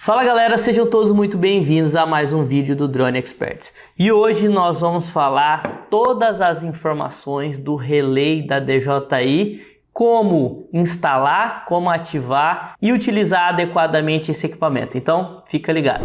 Fala galera, sejam todos muito bem-vindos a mais um vídeo do Drone Experts. E hoje nós vamos falar todas as informações do relay da DJI, como instalar, como ativar e utilizar adequadamente esse equipamento. Então, fica ligado.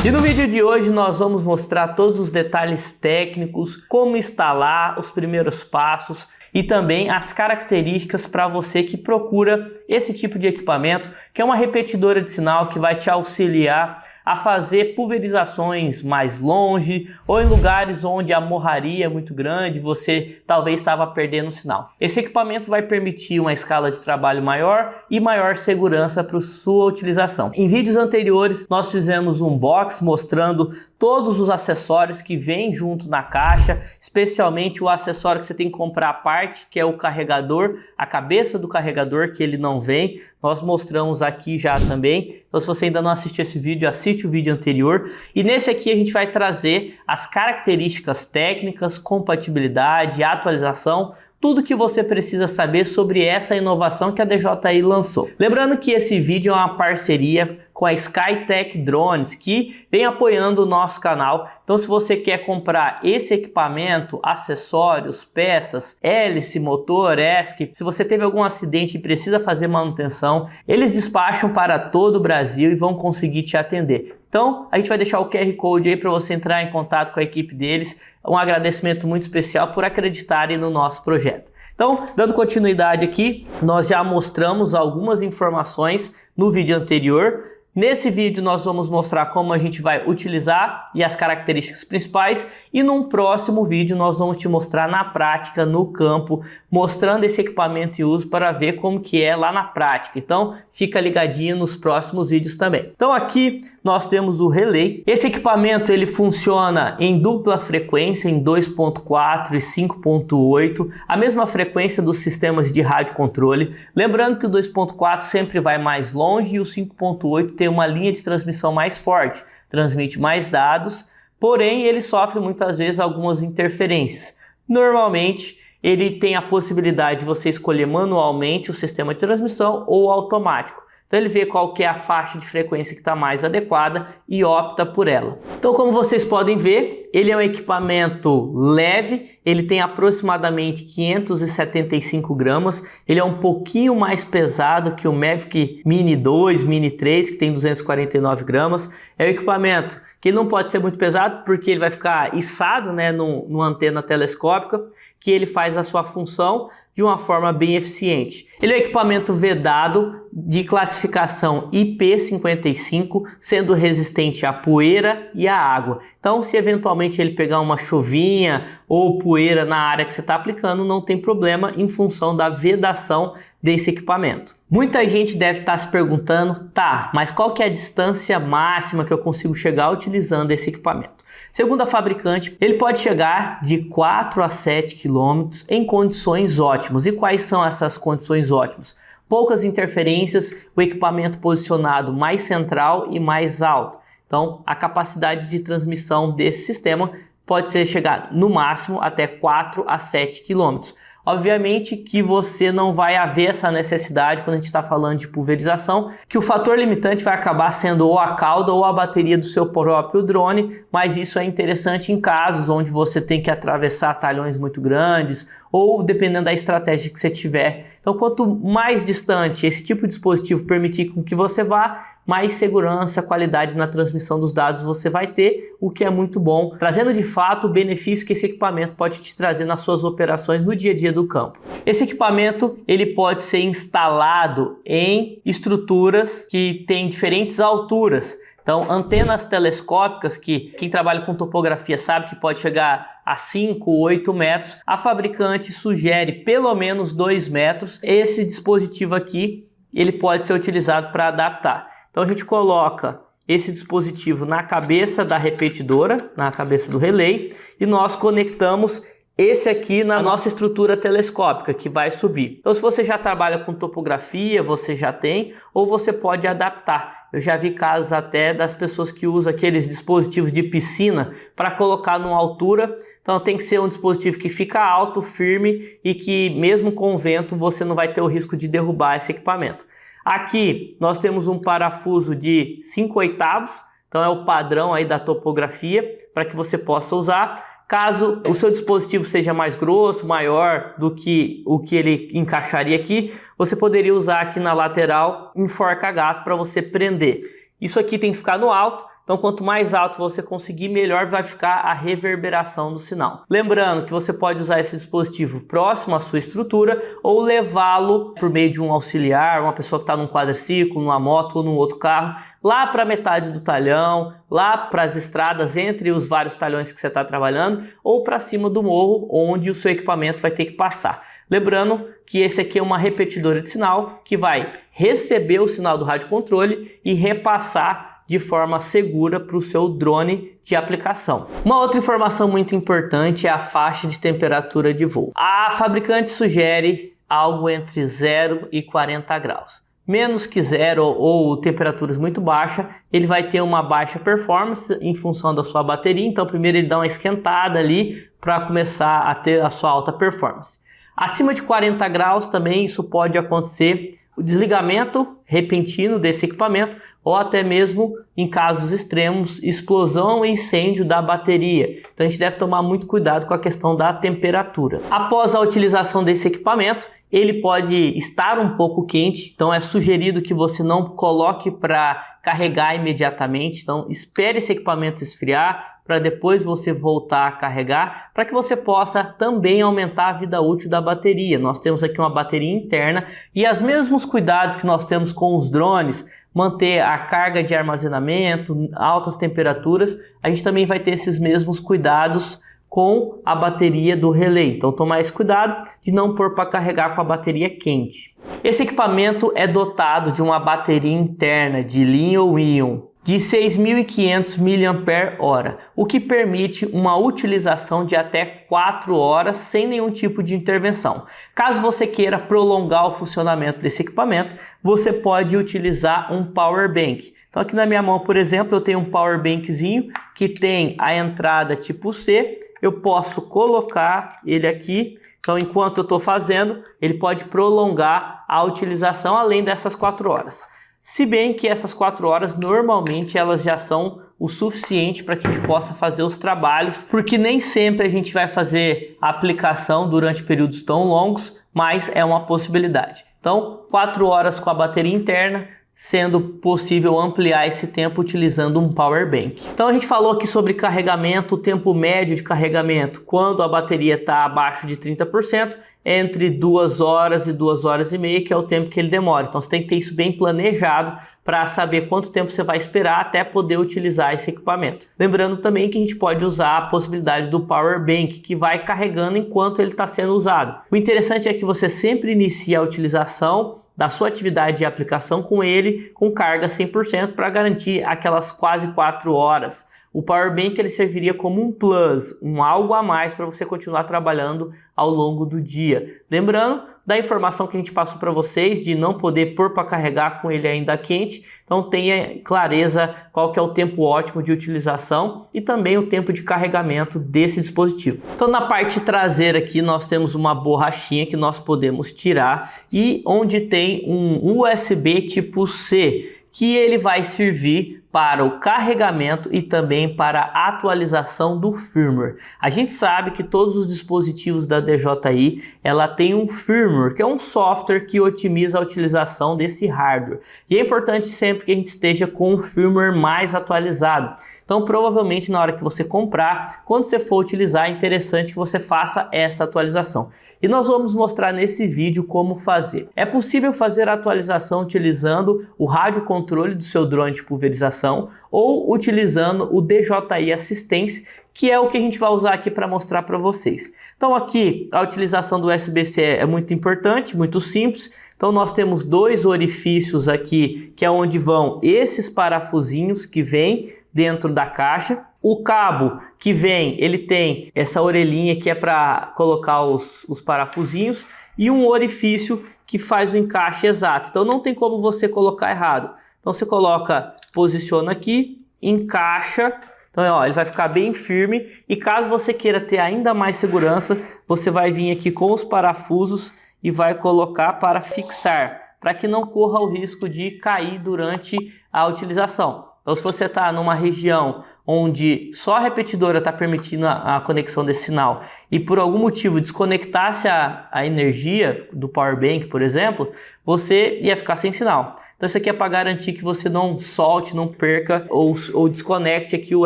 E no vídeo de hoje nós vamos mostrar todos os detalhes técnicos, como instalar, os primeiros passos e também as características para você que procura esse tipo de equipamento, que é uma repetidora de sinal que vai te auxiliar a fazer pulverizações mais longe ou em lugares onde a morraria é muito grande, você talvez estava perdendo o sinal. Esse equipamento vai permitir uma escala de trabalho maior e maior segurança para sua utilização. Em vídeos anteriores nós fizemos um unboxing mostrando todos os acessórios que vêm junto na caixa, especialmente o acessório que você tem que comprar à parte, que é o carregador, a cabeça do carregador, que ele não vem. Nós mostramos aqui já também. Então, se você ainda não assistiu esse vídeo, assiste o vídeo anterior. E nesse aqui a gente vai trazer as características técnicas, compatibilidade, atualização, tudo que você precisa saber sobre essa inovação que a DJI lançou. Lembrando que esse vídeo é uma parceria com a Skytech Drones, que vem apoiando o nosso canal. Então, se você quer comprar esse equipamento, acessórios, peças, hélice, motor, ESC, se você teve algum acidente e precisa fazer manutenção, eles despacham para todo o Brasil e vão conseguir te atender. Então, a gente vai deixar o QR Code aí para você entrar em contato com a equipe deles. Um agradecimento muito especial por acreditarem no nosso projeto. Então, dando continuidade aqui, nós já mostramos algumas informações no vídeo anterior. Nesse vídeo nós vamos mostrar como a gente vai utilizar e as características principais, e num próximo vídeo nós vamos te mostrar na prática, no campo, mostrando esse equipamento em uso para ver como que é lá na prática. Então fica ligadinho nos próximos vídeos também. Então aqui nós temos o relay. Esse equipamento ele funciona em dupla frequência, em 2.4 e 5.8, a mesma frequência dos sistemas de rádio controle. Lembrando que o 2.4 sempre vai mais longe e o 5.8 tem uma linha de transmissão mais forte, transmite mais dados, porém ele sofre muitas vezes algumas interferências. Normalmente ele tem a possibilidade de você escolher manualmente o sistema de transmissão ou automático. Então ele vê qual que é a faixa de frequência que está mais adequada e opta por ela. Então, como vocês podem ver, ele é um equipamento leve, ele tem aproximadamente 575 gramas, ele é um pouquinho mais pesado que o Mavic Mini 2, Mini 3, que tem 249 gramas. É um equipamento que ele não pode ser muito pesado porque ele vai ficar içado, né, numa antena telescópica, que ele faz a sua função de uma forma bem eficiente. Ele é um equipamento vedado de classificação IP55, sendo resistente à poeira e à água. Então, se eventualmente ele pegar uma chuvinha ou poeira na área que você está aplicando, não tem problema em função da vedação desse equipamento. Muita gente deve estar se perguntando, tá, mas qual que é a distância máxima que eu consigo chegar utilizando esse equipamento? Segundo a fabricante, ele pode chegar de 4 a 7 km em condições ótimas. E quais são essas condições ótimas? Poucas interferências, o equipamento posicionado mais central e mais alto. Então, a capacidade de transmissão desse sistema pode ser chegar no máximo até 4 a 7 km. Obviamente que você não vai haver essa necessidade quando a gente está falando de pulverização, que o fator limitante vai acabar sendo ou a cauda ou a bateria do seu próprio drone, mas isso é interessante em casos onde você tem que atravessar talhões muito grandes ou dependendo da estratégia que você tiver. Então, quanto mais distante esse tipo de dispositivo permitir com que você vá, mais segurança, qualidade na transmissão dos dados você vai ter, o que é muito bom, trazendo de fato o benefício que esse equipamento pode te trazer nas suas operações no dia a dia do campo. Esse equipamento ele pode ser instalado em estruturas que têm diferentes alturas. Então, antenas telescópicas, que quem trabalha com topografia sabe que pode chegar a 5, 8 metros, a fabricante sugere pelo menos 2 metros. Esse dispositivo aqui, ele pode ser utilizado para adaptar. Então a gente coloca esse dispositivo na cabeça da repetidora, na cabeça do relay, e nós conectamos esse aqui na nossa estrutura telescópica que vai subir. Então se você já trabalha com topografia, você já tem, ou você pode adaptar. Eu já vi casos até das pessoas que usam aqueles dispositivos de piscina para colocar numa altura. Então tem que ser um dispositivo que fica alto, firme e que mesmo com o vento você não vai ter o risco de derrubar esse equipamento. Aqui nós temos um parafuso de 5/8, então é o padrão aí da topografia para que você possa usar. Caso o seu dispositivo seja mais grosso, maior do que o que ele encaixaria aqui, você poderia usar aqui na lateral enforca-gato para você prender. Isso aqui tem que ficar no alto, então quanto mais alto você conseguir, melhor vai ficar a reverberação do sinal. Lembrando que você pode usar esse dispositivo próximo à sua estrutura ou levá-lo por meio de um auxiliar, uma pessoa que está num quadriciclo, numa moto ou num outro carro, lá para metade do talhão, lá para as estradas entre os vários talhões que você está trabalhando ou para cima do morro onde o seu equipamento vai ter que passar. Lembrando que esse aqui é uma repetidora de sinal que vai receber o sinal do rádio controle e repassar de forma segura para o seu drone de aplicação. Uma outra informação muito importante é a faixa de temperatura de voo. A fabricante sugere algo entre 0 e 40 graus. Menos que 0 ou temperaturas muito baixas, ele vai ter uma baixa performance em função da sua bateria. Então primeiro ele dá uma esquentada ali para começar a ter a sua alta performance. Acima de 40 graus também isso pode acontecer o desligamento repentino desse equipamento ou até mesmo, em casos extremos, explosão e incêndio da bateria. Então a gente deve tomar muito cuidado com a questão da temperatura. Após a utilização desse equipamento, ele pode estar um pouco quente, então é sugerido que você não coloque para carregar imediatamente. Então espere esse equipamento esfriar para depois você voltar a carregar, para que você possa também aumentar a vida útil da bateria. Nós temos aqui uma bateria interna e os mesmos cuidados que nós temos com os drones, manter a carga de armazenamento, altas temperaturas, a gente também vai ter esses mesmos cuidados com a bateria do relé. Então tomar esse cuidado de não pôr para carregar com a bateria quente. Esse equipamento é dotado de uma bateria interna de lítio-íon de 6.500 mAh, o que permite uma utilização de até 4 horas sem nenhum tipo de intervenção. Caso você queira prolongar o funcionamento desse equipamento, você pode utilizar um power bank. Então aqui na minha mão, por exemplo, eu tenho um power bankzinho que tem a entrada tipo C, eu posso colocar ele aqui. Então enquanto eu estou fazendo, ele pode prolongar a utilização além dessas 4 horas. Se bem que essas 4 horas normalmente elas já são o suficiente para que a gente possa fazer os trabalhos, porque nem sempre a gente vai fazer a aplicação durante períodos tão longos, mas é uma possibilidade. Então 4 horas com a bateria interna, sendo possível ampliar esse tempo utilizando um power bank. Então a gente falou aqui sobre carregamento, o tempo médio de carregamento quando a bateria está abaixo de 30%, entre 2 horas e 2 horas e meia, que é o tempo que ele demora. Então você tem que ter isso bem planejado para saber quanto tempo você vai esperar até poder utilizar esse equipamento. Lembrando também que a gente pode usar a possibilidade do power bank, que vai carregando enquanto ele está sendo usado. O interessante é que você sempre inicia a utilização da sua atividade de aplicação com ele com carga 100% para garantir aquelas quase 4 horas. O power bank ele serviria como um plus, um algo a mais para você continuar trabalhando ao longo do dia. Lembrando da informação que a gente passou para vocês de não poder pôr para carregar com ele ainda quente, então tenha clareza qual que é o tempo ótimo de utilização e também o tempo de carregamento desse dispositivo. Então na parte traseira aqui nós temos uma borrachinha que nós podemos tirar e onde tem um USB tipo C, que ele vai servir para o carregamento e também para a atualização do firmware. A gente sabe que todos os dispositivos da DJI, ela tem um firmware, que é um software que otimiza a utilização desse hardware. E é importante sempre que a gente esteja com o firmware mais atualizado. Então, provavelmente na hora que você comprar, quando você for utilizar, é interessante que você faça essa atualização. E nós vamos mostrar nesse vídeo como fazer. É possível fazer a atualização utilizando o rádio controle do seu drone de pulverização ou utilizando o DJI Assistência, que é o que a gente vai usar aqui para mostrar para vocês. Então aqui a utilização do USB-C é muito importante, muito simples. Então nós temos 2 orifícios aqui, que é onde vão esses parafusinhos que vêm dentro da caixa. O cabo que vem, ele tem essa orelhinha que é para colocar os parafusinhos e um orifício que faz o encaixe exato. Então não tem como você colocar errado. Então você coloca, posiciona aqui, encaixa. Então ó, ele vai ficar bem firme e caso você queira ter ainda mais segurança, você vai vir aqui com os parafusos e vai colocar para fixar, para que não corra o risco de cair durante a utilização. Então se você está numa região onde só a repetidora está permitindo a conexão desse sinal e por algum motivo desconectasse a energia do power bank, por exemplo, você ia ficar sem sinal. Então isso aqui é para garantir que você não solte, não perca ou desconecte aqui o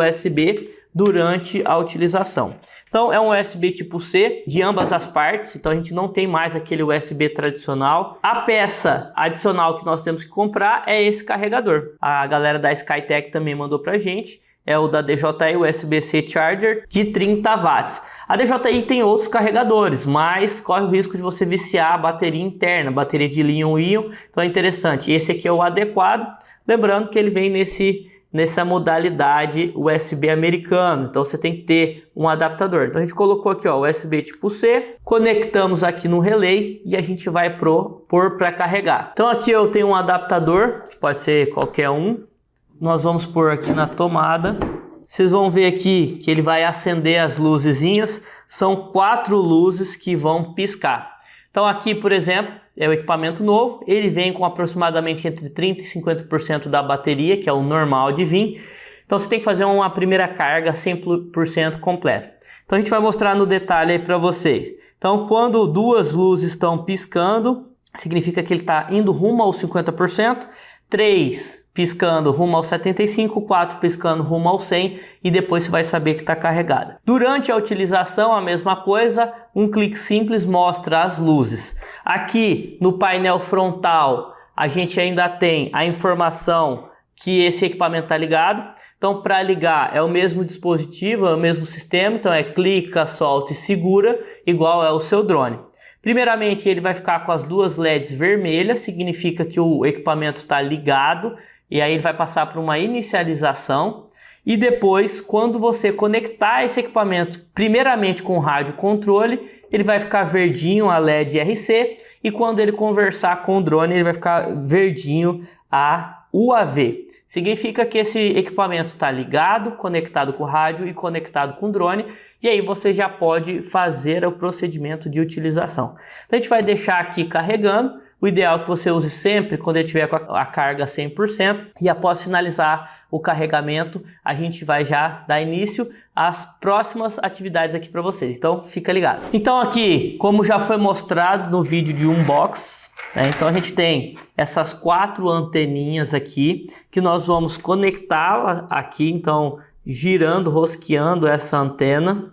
USB durante a utilização. Então é um USB tipo C de ambas as partes, então a gente não tem mais aquele USB tradicional. A peça adicional que nós temos que comprar é esse carregador. A galera da Skytech também mandou pra gente. É o da DJI USB-C Charger de 30 watts. A DJI tem outros carregadores, mas corre o risco de você viciar a bateria interna, bateria de líon-íon, então é interessante. Esse aqui é o adequado, lembrando que ele vem nessa modalidade USB americano, então você tem que ter um adaptador. Então a gente colocou aqui ó, USB tipo C, conectamos aqui no relay e a gente vai pôr para carregar. Então aqui eu tenho um adaptador, pode ser qualquer um. Nós vamos pôr aqui na tomada. Vocês vão ver aqui que ele vai acender as luzezinhas. São 4 luzes que vão piscar. Então aqui, por exemplo, é o equipamento novo. Ele vem com aproximadamente entre 30% e 50% da bateria, que é o normal de vir. Então você tem que fazer uma primeira carga 100% completa. Então a gente vai mostrar no detalhe aí para vocês. Então quando 2 luzes estão piscando, significa que ele está indo rumo aos 50%. 3 piscando rumo ao 75, 4 piscando rumo ao 100 e depois você vai saber que está carregada. Durante a utilização, a mesma coisa, um clique simples mostra as luzes. Aqui no painel frontal, a gente ainda tem a informação que esse equipamento está ligado. Então, para ligar é o mesmo dispositivo, é o mesmo sistema, então é clica, solta e segura, igual é o seu drone. Primeiramente, ele vai ficar com as 2 LEDs vermelhas, significa que o equipamento está ligado, e aí ele vai passar por uma inicialização. E depois, quando você conectar esse equipamento, primeiramente com o rádio controle, ele vai ficar verdinho a LED RC, e quando ele conversar com o drone, ele vai ficar verdinho a UAV. Significa que esse equipamento está ligado, conectado com o rádio e conectado com o drone, e aí você já pode fazer o procedimento de utilização. Então a gente vai deixar aqui carregando. O ideal é que você use sempre quando ele tiver com a carga 100%. E após finalizar o carregamento, a gente vai já dar início às próximas atividades aqui para vocês. Então fica ligado. Então aqui, como já foi mostrado no vídeo de unboxing, então a gente tem essas 4 anteninhas aqui que nós vamos conectá-la aqui. Então girando, rosqueando essa antena.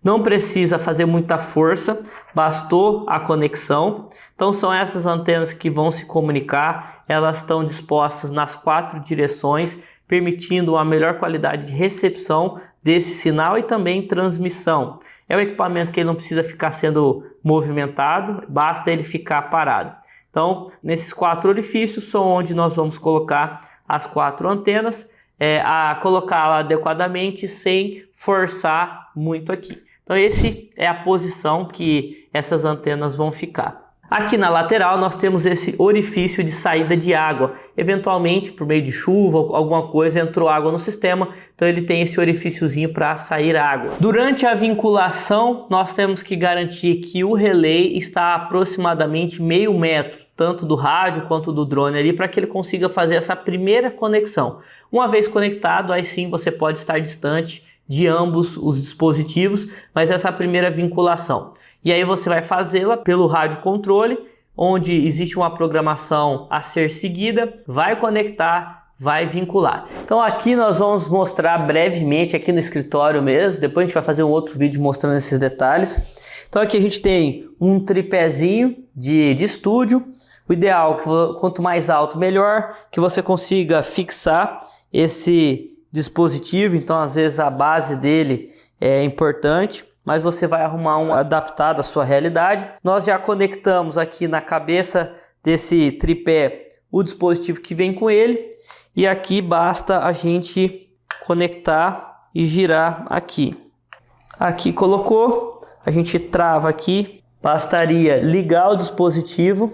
Não precisa fazer muita força, bastou a conexão. Então são essas antenas que vão se comunicar, elas estão dispostas nas 4 direções, permitindo uma melhor qualidade de recepção desse sinal e também transmissão. É um equipamento que ele não precisa ficar sendo movimentado, basta ele ficar parado. Então nesses 4 orifícios são onde nós vamos colocar as 4 antenas, a colocá-la adequadamente sem forçar muito aqui. Então essa é a posição que essas antenas vão ficar. Aqui na lateral nós temos esse orifício de saída de água. Eventualmente, por meio de chuva ou alguma coisa, entrou água no sistema, então ele tem esse orifíciozinho para sair água. Durante a vinculação, nós temos que garantir que o relay está a aproximadamente meio metro, tanto do rádio quanto do drone ali, para que ele consiga fazer essa primeira conexão. Uma vez conectado, aí sim você pode estar distante de ambos os dispositivos, mas essa é a primeira vinculação. E aí você vai fazê-la pelo rádio controle, onde existe uma programação a ser seguida, vai conectar, vai vincular. Então aqui nós vamos mostrar brevemente aqui no escritório mesmo, depois a gente vai fazer um outro vídeo mostrando esses detalhes. Então aqui a gente tem um tripézinho de estúdio. O ideal é que quanto mais alto melhor, que você consiga fixar esse dispositivo, então às vezes a base dele é importante, mas você vai arrumar um adaptado à sua realidade. Nós já conectamos aqui na cabeça desse tripé o dispositivo que vem com ele, e aqui basta a gente conectar e girar aqui. Aqui colocou, a gente trava aqui, bastaria ligar o dispositivo,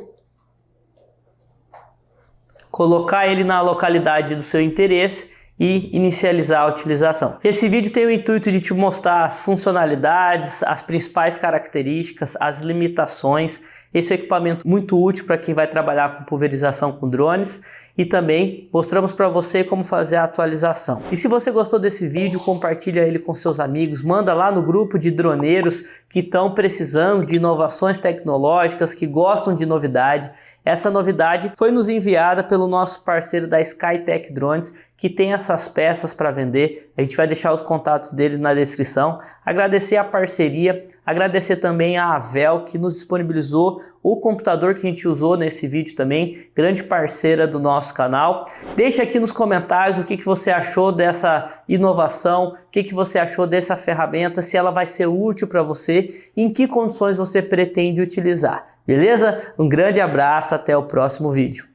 colocar ele na localidade do seu interesse e inicializar a utilização. Esse vídeo tem o intuito de te mostrar as funcionalidades, as principais características, as limitações. Esse é um equipamento muito útil para quem vai trabalhar com pulverização com drones e também mostramos para você como fazer a atualização. E se você gostou desse vídeo, compartilha ele com seus amigos, manda lá no grupo de droneiros que estão precisando de inovações tecnológicas, que gostam de novidade. Essa novidade foi nos enviada pelo nosso parceiro da Skytech Drones, que tem essas peças para vender. A gente vai deixar os contatos deles na descrição. Agradecer a parceria, agradecer também a Avel, que nos disponibilizou o computador que a gente usou nesse vídeo também, grande parceira do nosso canal. Deixa aqui nos comentários o que você achou dessa inovação, o que você achou dessa ferramenta, se ela vai ser útil para você e em que condições você pretende utilizar. Beleza? Um grande abraço, até o próximo vídeo.